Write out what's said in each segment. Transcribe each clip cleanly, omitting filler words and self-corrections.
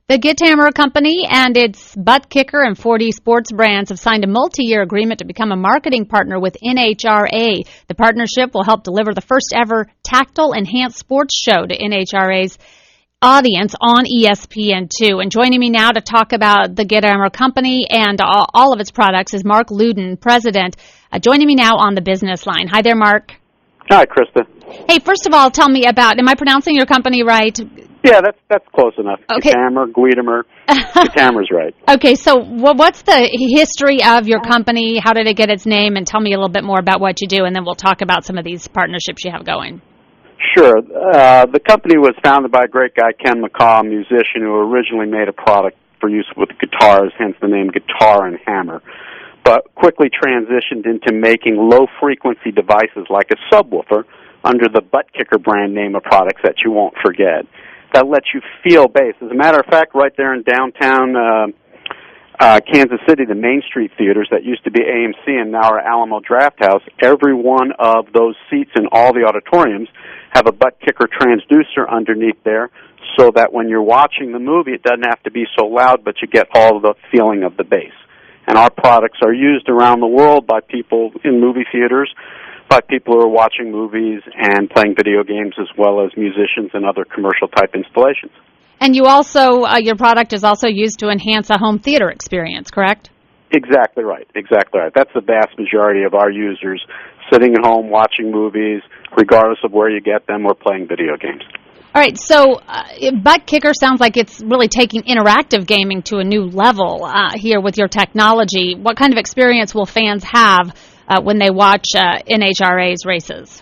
The Guitammer Company and its Butt Kicker and 4D Sports brands have signed a multi-year agreement to become a marketing partner with NHRA. The partnership will help deliver the first-ever tactile enhanced sports show to NHRA's audience on ESPN2. And joining me now to talk about the Guitammer Company and all of its products is Mark Luden, president, joining me now on the business line. Hi there, Mark. Hi, Krista. Hey, first of all, tell me about, am I pronouncing your company right? Yeah, that's close enough. Okay. Guitammer. Guitammer's right. Okay, so what's the history of your company? How did it get its name? And tell me a little bit more about what you do, and then we'll talk about some of these partnerships you have going. Sure. The company was founded by a great guy, Ken McCaw, a musician who originally made a product for use with guitars, hence the name Guitar and Hammer, but quickly transitioned into making low-frequency devices like a subwoofer under the Butt Kicker brand name of products that you won't forget, that lets you feel bass. As a matter of fact, right there in downtown Kansas City, the Main Street theaters that used to be AMC and now are Alamo Drafthouse, every one of those seats in all the auditoriums have a Butt Kicker transducer underneath there so that when you're watching the movie, it doesn't have to be so loud, but you get all of the feeling of the bass. And our products are used around the world by people in movie theaters, by people who are watching movies and playing video games, as well as musicians and other commercial-type installations. And you also, your product is also used to enhance a home theater experience, correct? Exactly right. Exactly right. That's the vast majority of our users, sitting at home watching movies, regardless of where you get them, or playing video games. All right, so Butt Kicker sounds like it's really taking interactive gaming to a new level here with your technology. What kind of experience will fans have when they watch NHRA's races?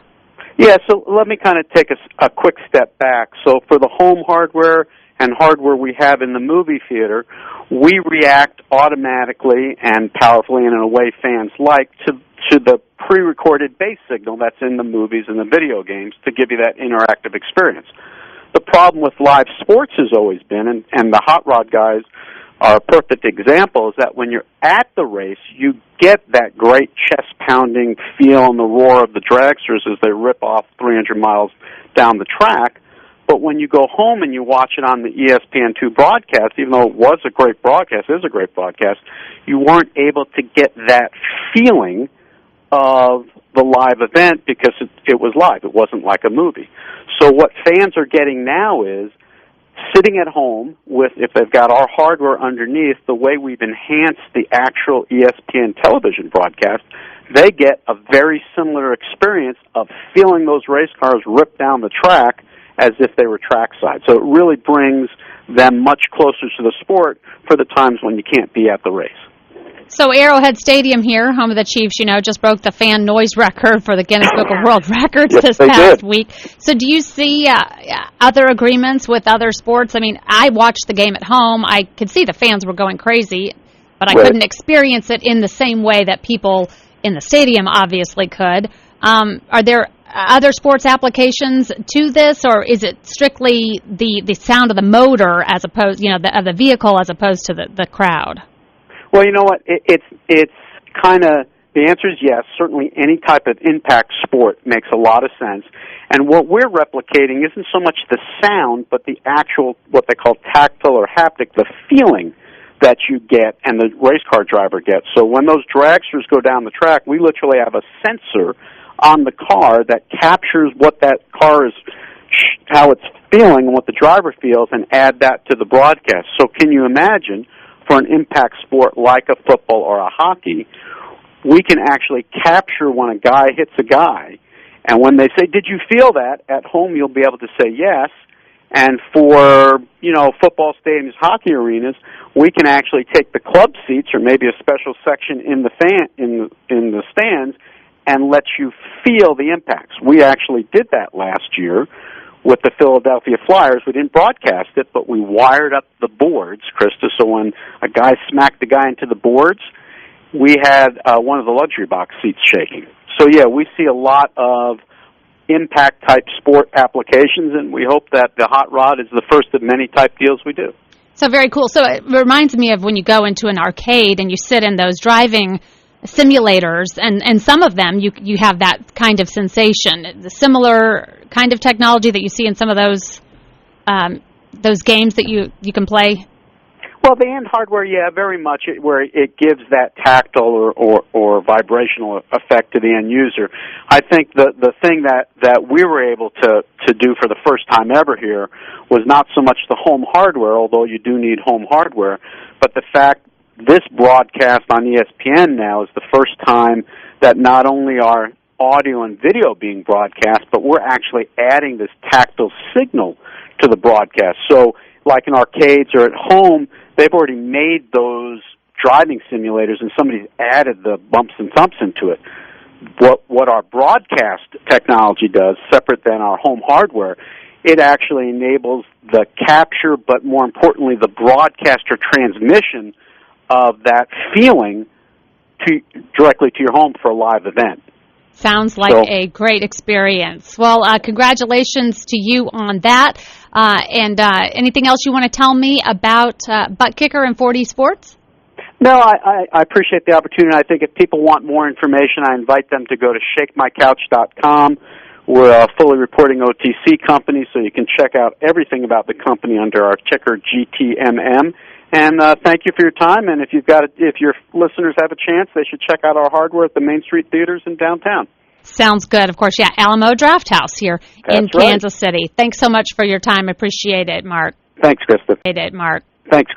Yeah, so let me kind of take a quick step back. So for the home hardware and hardware we have in the movie theater, we react automatically and powerfully and in a way fans like to the pre-recorded bass signal that's in the movies and the video games to give you that interactive experience. The problem with live sports has always been, and the hot rod guys are a perfect example, is that when you're at the race, you get that great chest-pounding feel and the roar of the dragsters as they rip off 300 miles down the track. But when you go home and you watch it on the ESPN2 broadcast, even though it was a great broadcast, it is a great broadcast, you weren't able to get that feeling of the live event because it was live. It wasn't like a movie. So what fans are getting now is sitting at home with, if they've got our hardware underneath, the way we've enhanced the actual ESPN television broadcast, they get a very similar experience of feeling those race cars rip down the track as if they were trackside. So it really brings them much closer to the sport for the times when you can't be at the race. So Arrowhead Stadium here, home of the Chiefs, just broke the fan noise record for the Guinness Book of World Records this past week. So do you see other agreements with other sports? I mean, I watched the game at home. I could see the fans were going crazy, but I couldn't experience it in the same way that people in the stadium obviously could. Are there other sports applications to this, or is it strictly the sound of the motor as opposed, of the vehicle as opposed to the crowd? Well, you know what? It's kind of, the answer is yes. Certainly any type of impact sport makes a lot of sense. And what we're replicating isn't so much the sound, but the actual, what they call tactile or haptic, the feeling that you get and the race car driver gets. So when those dragsters go down the track, we literally have a sensor on the car that captures what that car is, how it's feeling and what the driver feels, and add that to the broadcast. So can you imagine, for an impact sport like a football or a hockey, we can actually capture when a guy hits a guy. And when they say, did you feel that? At home, you'll be able to say yes. And for, football stadiums, hockey arenas, we can actually take the club seats or maybe a special section in the stands and let you feel the impacts. We actually did that last year with the Philadelphia Flyers. We didn't broadcast it, but we wired up the boards, Krista, so when a guy smacked the guy into the boards, we had one of the luxury box seats shaking. So, yeah, we see a lot of impact-type sport applications, and we hope that the Hot Rod is the first of many type deals we do. So very cool. So it reminds me of when you go into an arcade and you sit in those driving simulators, and some of them you have that kind of sensation, the similar kind of technology that you see in some of those games that you can play. Well, the end hardware, yeah, very much where it gives that tactile or vibrational effect to the end user. I think the thing that we were able to do for the first time ever here was not so much the home hardware, although you do need home hardware, but the fact this broadcast on ESPN now is the first time that not only are audio and video being broadcast, but we're actually adding this tactile signal to the broadcast. So, like in arcades or at home, they've already made those driving simulators, and somebody's added the bumps and thumps into it. What our broadcast technology does, separate than our home hardware, it actually enables the capture, but more importantly, the broadcast or transmission of that feeling directly to your home for a live event. Sounds like a great experience. Well, congratulations to you on that. And anything else you want to tell me about Butt Kicker and 4D Sports? No, I appreciate the opportunity. I think if people want more information, I invite them to go to shakemycouch.com. We're a fully reporting OTC company, so you can check out everything about the company under our ticker GTMM. And thank you for your time. And if your listeners have a chance, they should check out our hardware at the Main Street Theaters in downtown. Sounds good. Of course, yeah, Alamo Draft House here in Kansas City. Thanks so much for your time. Appreciate it, Mark. Thanks, Krista. Appreciate it, Mark. Thanks.